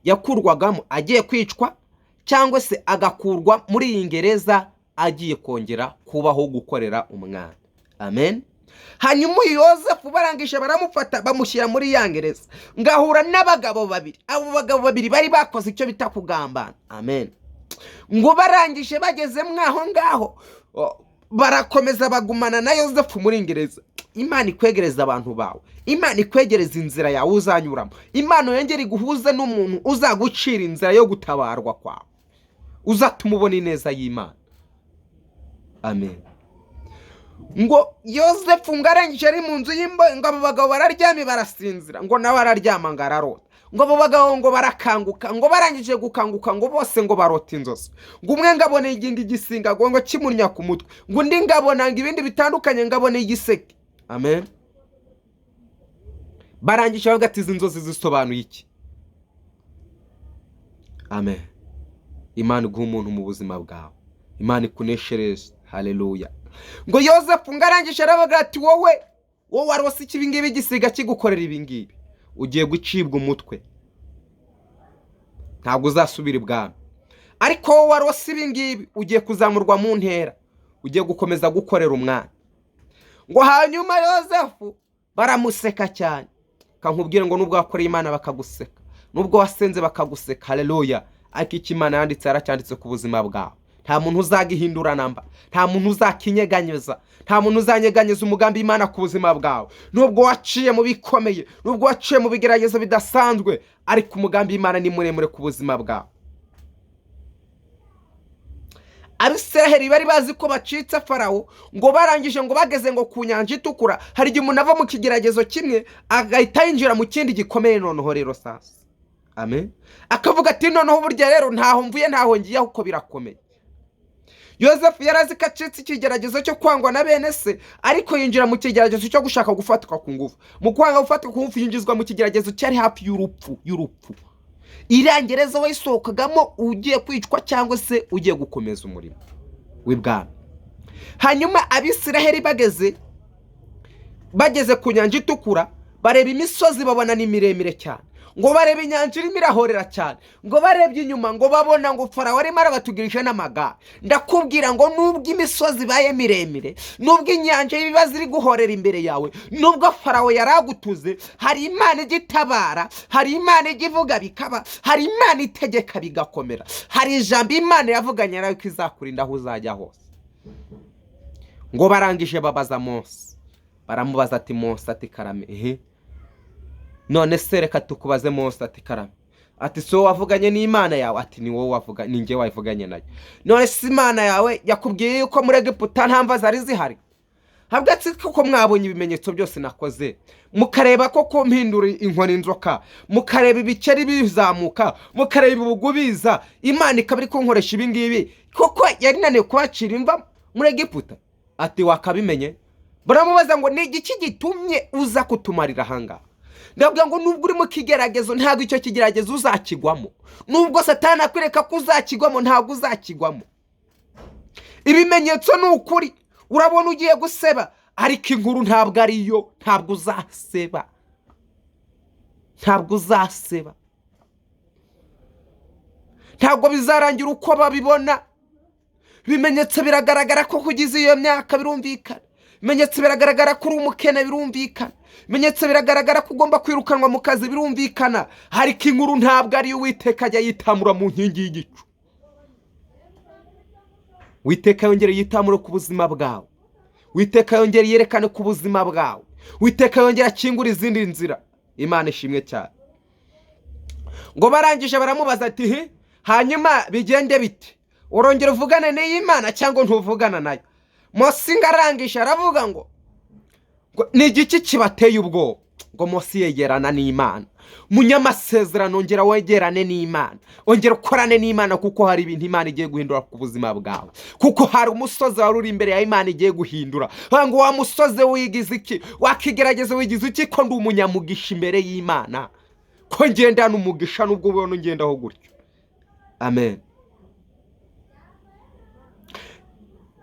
yakurwagamo agiye kwicwa cyangwa se agakurwa muri iyi gereza agiye kongera kubaho gukorera umwana. Amen. Hanyuma Yosefu barangije baramufata bamushyira muri ya gereza, ngahura n'abagabo babiri. Abo bagabo babiri bari bakoze icyo bita kugambana. Amen. Ngo barangije bageze mwaho ngaho barakomeza bagumana na Yosefu muri gereza. Imana ikwegereza abantu bawe, Imana ikwegereza inzira yawe uzanyuramo, Imana yongera iguhuze n'umuntu uzagucira inzira yo gutabarwa kwawe, uzatuma ubona ineza y'Imana. Amen. Ngo Yosefu ngarangije ari mu nzu y'imbohe, ngo abo bagabo bararyamye barasinzira, ngo nawe araryama ngo ararota. Ngo abo bagabo ngo barakanguka, ngo barangije gukanguka ngo bose ngo barota inzozi. Ngo umwe ngabona igisinga ngo kimunya ku mutwe, ngo undi ngabona ibindi bitandukanye, ngabona igiseke. Amen. Barangije bavuga ati izi nzozi zisobanuye iki? Amen. Imana iguha umuntu mu buzima bwawe, Imana ikuneshereze. Haleluya. Ngo Yosefu ngarangije aravuga ati wowe warose iki ibingibi igisiga kigukorera ibingibi, ugiye gucibwa umutwe, ntabwo uzasubira ibwami. Ariko wowe warose ibingibi ugiye kuzamurwa mu ntera, ugiye gukomeza gukorera umwana. Ngo hanyuma Yosefu baramuseka cyane. Kankubwire ngo nubwo wakoreye Imana bakaguseka, nubwo wasenze bakaguseka, haleluya, ariko icyo Imana yanditse yaracyanditse ku buzima bwawe. Nta muntu uzagihindura namba, nta muntu uzakinyeganyeza, nta muntu uzanyeganyeza umugambi Imana ku buzima bwawe. Nubwo waciye mu bikomeye, nubwo waciye mu bigeragezo bidasanzwe, ariko umugambi Imana ni muremure ku buzima bwawe. Abisiraheli bari bazi ko bacitse Farawo, ngo barangije ngo bageze ngo ku nyanja itukura, hari igihe umuntu ava mu kigeragezo kimwe agahita yinjira mu kindi gikomeye. Noneho rero sasa, amen, akavuga ati noneho burya rero ntaho mvuye ntaho ngiye, uko birakomeye. Yosefu yarazi ko acitse ikigeragezo cyo kwangwa na bene se, ariko yinjira mu kigeragezo cyo gushaka gufatwa ku ngufu. Mu kwanga gufatwa ku ngufu yinjizwa mu kigeragezo cyari hafi y'urupfu. Irangereza wayisohokagamo ugiye kwicwa cyangwa se ugiye gukomeza umurimo w'ibwami. Hanyuma Abisiraheli bageze ku nyanja itukura, bareba imisozi babona ni miremire cyane, ngo bareba inyanja irimo irahorera cyane, ngo barebye inyuma ngo babona ngo Farawo arimo arabatugirisha n'amagare. Ndakubwira ngo nubwo imisozi baye miremire, nubwo inyanja y'ibibazo iri guhorera imbere yawe, nubwo Farawo yaragutuze, hari Imana igitabara, hari Imana igivuga bikaba, hari Imana itegeka bigakomera, hari ijambo Imana yavuganye nawe ko izakurinda aho uzajya hose. Ngo barangije babaza Mose, baramubaza ati Mose, ati karame, none se reka tukubaze Mose, ati karame, ati so wavuganye n'Imana yawe? Ati ni wowe wavuga, ni njye wavuganye nayo. None se Imana yawe yakubwiye yuko muri Egiputa nta mva zari zihari? Habwa ati kuko mwabonye ibimenyetso byose nakoze, mukareba ko mpindura inkoni inzoka, mukareba ibikeri bizamuka, mukareba ubugu biza, Imana ikaba iri kunkoresha ibingibi, kuko yari naniwe kubacira imva muri Egiputa? Ati wakabimenye. Baramubaza ngo ni igiki gitumye uza kutumarira ahangaha? Ndabwira ngo nubwo uri mu kigeragezo ntabwo icyo kigeragezo uzakigwamo, nubwo Satani akwereka ko uzakigwamo ntabwo uzakigwamo. Ibimenyetso ni ukuri, urabona ugiye guseba, ariko inkuru ntabwo ariyo, ntabwo uzaseba, ntabwo uzaseba, ntabwo bizarangira uko babibona. Ibimenyetso biragaragara ko kugize iyo myaka, birumvikana. Ibimenyetso biragaragara ko uri umukene, birumvikana. Ibimenyetso biragaragara ko ugomba kwirukanwa mu kazi, birumvikana. Ariko inkuru ntabwo ariyo Uwiteka ajya yitamura mu nkingi y'igicu. Uwiteka yongere yitamure ku buzima bwawe, Uwiteka yongere yerekane ku buzima bwawe, Uwiteka yongere akingura izindi nzira. Imana ishimwe cyane. Ngo barangije baramubaza ati hanyuma bigende bite? Urongera uvugane n'Imana cyangwa ntuvugana nayo? Mose ngarangije aravuga ngo ni igiki kibateye ubwoba? Ngo Mose yegerana n'Imana, munyamasezerano ongera wegerane n'Imana, ongera ukorane n'Imana, kuko hari ibintu Imana igiye guhindura ku buzima bwawe, kuko hari umusozi wari uri imbere ya Imana igiye guhindura. Ngo wa musozi wigize iki? Wakigerageza wigize iki? Ko ndi umunyamugisha imbere y'Imana, ko ngendana umugisha nubwo ubona ngendaho gutyo. Amen.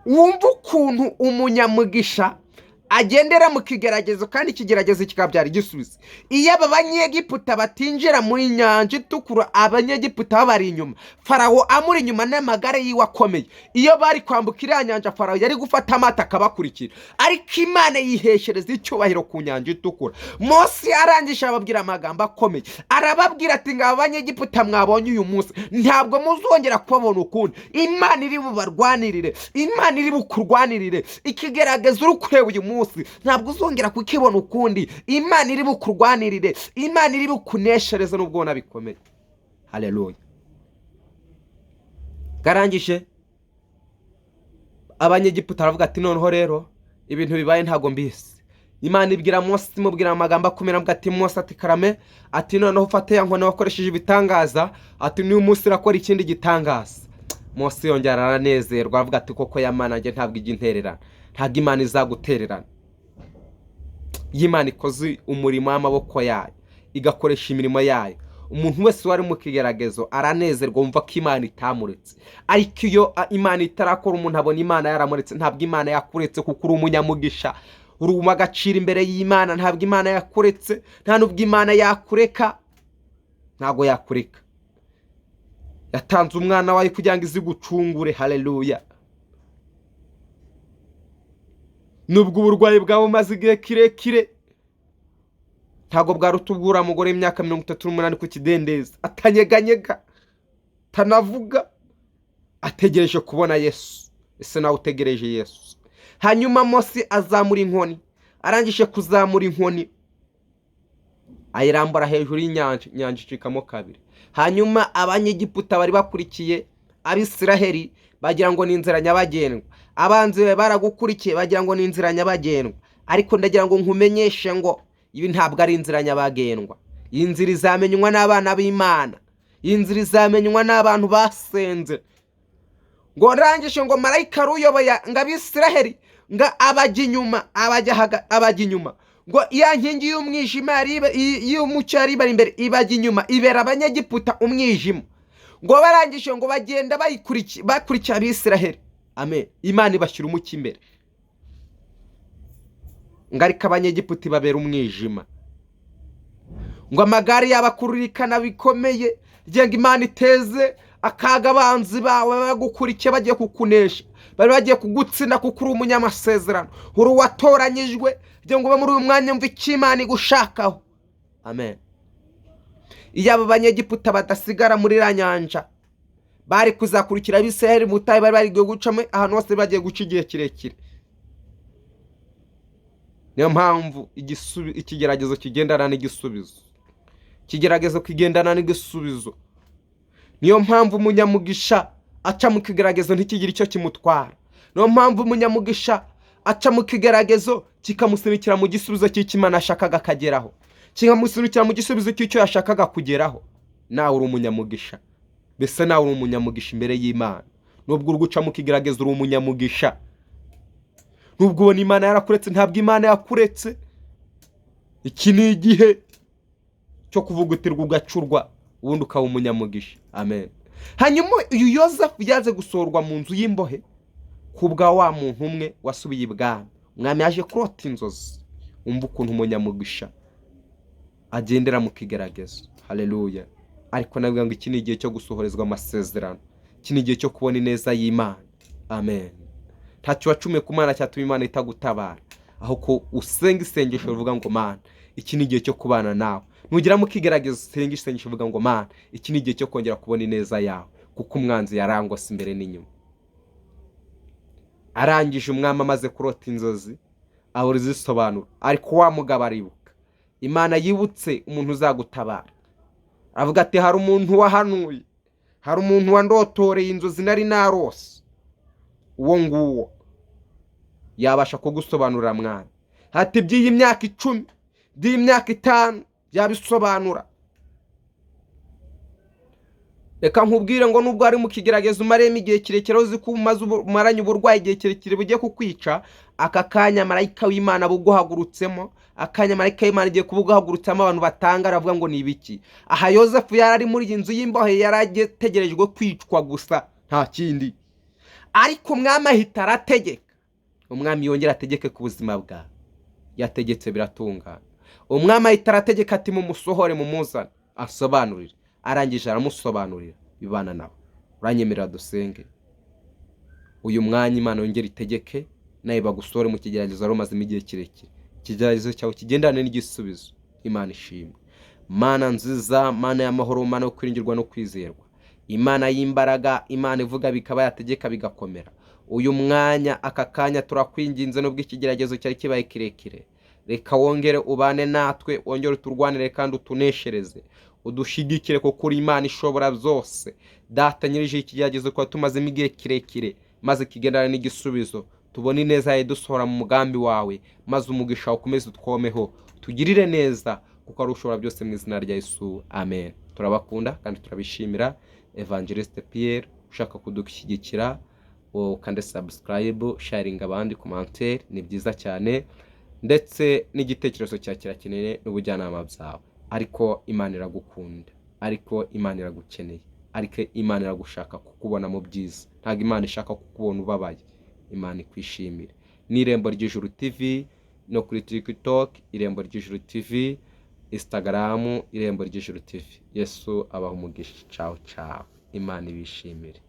Wumva ukuntu umunyamugisha agendera mu kigeragezo, kandi ikigeragezo kikabyara igisubizo. Iyo aba banyegiputa batinjira muri nyanja itukura, abanyegiputa babari inyuma, Farawo amuri inyuma n'amagare yiwe akomeye, iyo bari kwambuka iriya nyanja Farawo yari gufata amato akabakurikira, ariko Imana yiheshereza icyubahiro ku nyanja itukura. Mose arangije ababwira amagambo akomeye, arababwira ati ngaba abanyegiputa mwabonye uyu munsi ntabwo muzongera kubabona ukundi. Imana iri bubarwanirire, Imana iri bukurwanirire. Ikigeragezo uri kureba uyu munsi ntabwo uzongera kukibona ukundi. Imana iri bukurwanirire, Imana iri bukuneshereze nubwo nabikomeye. Haleluya. Garangije abanyegiputa aravuga ati noneho rero ibintu bibaye ntago mbisi. Imana ibwira Mose, imubwira amagambo akomeye, avuga ati Mose ati karame, ati noneho ufate ya nkoni wakoresheje ibitangaza, ati n'uyu munsi irakora ikindi gitangaza. Mose yongera aranezerwa avuga ati koko ya Mana nge ntabwo ijya intererana, ntabwo Imana izagutererana. Imana ikoze umurimo w'amaboko yayo, igakoresha imirimo yayo. Umuntu wese wari mu kigeragezo aranezerwa wumva ko Imana itamuretse. Ariko iyo Imana itarakora umuntu abona Imana yaramuretse. Ntabwo Imana yakuretse kuko uri umunyamugisha, uri umagaciro imbere y'Imana. Ntabwo Imana yakuretse, nta nubwo Imana yakureka, ntabwo yakureka. Yatanze umwana wayo kugira ngo izigucungure. Haleluya. Nubwo uburwayi bwawe maze igihe kirekire, ntago bwarutubwura umugore w'imyaka 38 ku kidendezi, atanyeganyega, tanavuga, ategereje kubona Yesu. Ese nawe utegereje Yesu? Hanyuma Mose azamura inkoni, arangije kuzamura inkoni ayirambura hejuru y'inyanja, inyanja icikamo kabiri. Hanyuma abanyegiputa bari bakurikiye Abisiraheli bagira ngo ni inzira nyabagendwa. Abanzi be baragukurikiye bagira ngo ni inzira nyabagendwa, ariko ndagira ngo nkumenyeshe ngo ibi ntabwo ari inzira nyabagendwa. Iyi nzira izamenywa n'abana b'Imana, iyi nzira izamenywa n'abantu basenze. Ngo rangije ngo marayika ruyoboye ngo Abisiraheli ngo abajya inyuma, ngo iya nkingi y'umwijima y'umucyo yari bari imbere ibajya inyuma, ibera abanyegiputa umwijima. Ngo barangije ngo bagenda bakurikiye Abisiraheli. Amen. Imana ibashyira umucyo imbere, ngo ariko abanyegiputa babera umwijima. Ngo amagare y'abakururikana bikomeye, ngo Imana iteze akaga abanzi bawe bagukurikiye bagiye kukunesha, bari bagiye kugutsinda kuko uri umunyamasezerano, uri watoranyijwe, ngo ube muri uyu mwanya mva icyo Imana igushakaho. Amen. Iyo aba banyegiputa badasigara muri iriya nyanja, bari kuzakurikira Abisiraheli mu butayu bari bagiye gucamo, ahantu hose bagiye guca igihe kirekire. Niyo mpamvu ikigeragezo kigendana n'igisubizo, ikigeragezo kigendana n'igisubizo. Niyo mpamvu umunyamugisha aca mu kigeragezo ntikigire icyo kimutwara. Niyo mpamvu umunyamugisha aca mu kigeragezo kikamusunikira mu gisubizo cy'Imana ashakaga akageraho, kikamusunikira mu gisubizo cy'icyo yashakaga kugeraho. Nawe uri umunyamugisha, mbese nawe uri umunyamugisha imbere y'Imana. Nubwo uri guca mu kigeragezo uri umunyamugisha. Nubwo ubona Imana yarakuretse, ntabwo Imana yakuretse. Iki ni igihe cyo kuvugutirwa ugacurwa, ubundi ukaba umunyamugisha. Amen. Hanyuma uyu Yosefu yaje gusorwa mu nzu y'imbohe kubwa wa muntu umwe wasubiye ibwami. Umwami yaje kurota inzozi. Umva ukuntu umunyamugisha agendera mu kigeragezo. Haleluya. Ariko navuga ngo iki ni igihe cyo gusohorezwa amasezerano, iki ni igihe cyo kubona ineza y'Imana. Amen. Ntacyo wacume ku Mana cyatuma Imana itagutabara, aho ko usenga isengesho ruvuga ngo Mana iki ni igihe cyo kubana nawe. Nugira mu kigeragezo usenga isengesho ruvuga ngo Mana iki ni igihe cyo kongera kubona ineza yawe, kuko umwanzi yarangose imbere n'inyuma. Arangije umwami amaze kurota inzozi ahora zisobanura, ariko wa mugabo aribuka. Imana yibutse umuntu uzagutabara, avuga ati hari umuntu wahanuye, hari umuntu wandotoreye inzozi nari narose, uwo nguwo yabasha kugusobanurira mwana. Hati by'iyi myaka 10, by'iyi myaka 5 yabisobanura. Reka nkubwire ngo nubwo ari mu kigeragezo umaremo igihe kirekire uzi ko umaze umaranye uburwayi igihe kirekire bugiye kukwica, aka kanya marayika w'Imana buguhagurutsemo, akanya marayika w'Imana igiye kubuguhagurutsamo abantu batanga aravuga ngo ni ibiki. Aha Yosefu yarari muri iyi nzu y'imbohe, yarategerejwe kwicwa gusa nta kindi. Ariko umwami ahita arategeka, umwami yongera ategeke ku buzima bwawe. yategetse biratungana. Umwami ahita arategeka ati mumusohore mumuzane asobanurire. Arangije aramusobanurira bibana nabo. Uranyemerera dusenge. Uyu mwanya Imana yongera itegeke nawe bagusohore mu kigeragezo wari umazemo igihe kirekire. Ikigeragezo cyawe kigendane n'igisubizo. Imana ishimwe. Mana nziza, Mana y'amahoro, Mana yo kwiringirwa no kwizerwa, Imana y'imbaraga, Imana ivuga bikaba yategeka bigakomera. Uyu mwanya aka kanya turakwinginze nubwo ikigeragezo cyari kibaye kirekire, reka wongere ubane natwe, wongere uturwanire kandi utuneshereze, udushigikire kuko uri Imana ishobora byose. Data nyirije ikigeragezo kwa tumazemo igihe kirekire, maze kigendana n'igisubizo, tubone neza yawe dusohora mu mugambi wawe, maze umugisha ukomeze utwomeho, tugirire neza kuko ari ushobora byose mu izina rya Yesu, amen. Turabakunda kandi turabishimira. Evangeliste Pierre, ushaka kudushyigikira ukande subscribe, sharing abandi, commentaire, ni byiza cyane, ndetse n'igitekerezo cya kirakeneye n'ubujyanama bwawe. Ariko Imana iragukunda, ariko Imana iragukeneye, ariko Imana iragushaka kukubona mu byiza. Ntabwo Imana ishaka kukubona ubabaye. Imana ikwishimire. Ni Irembo ry'Ijuru TV, no kuri TikTok Irembo ry'Ijuru TV, Instagram Irembo ry'Ijuru TV. Yesu abaha umugisha. Ciao ciao. Imana ibishimire.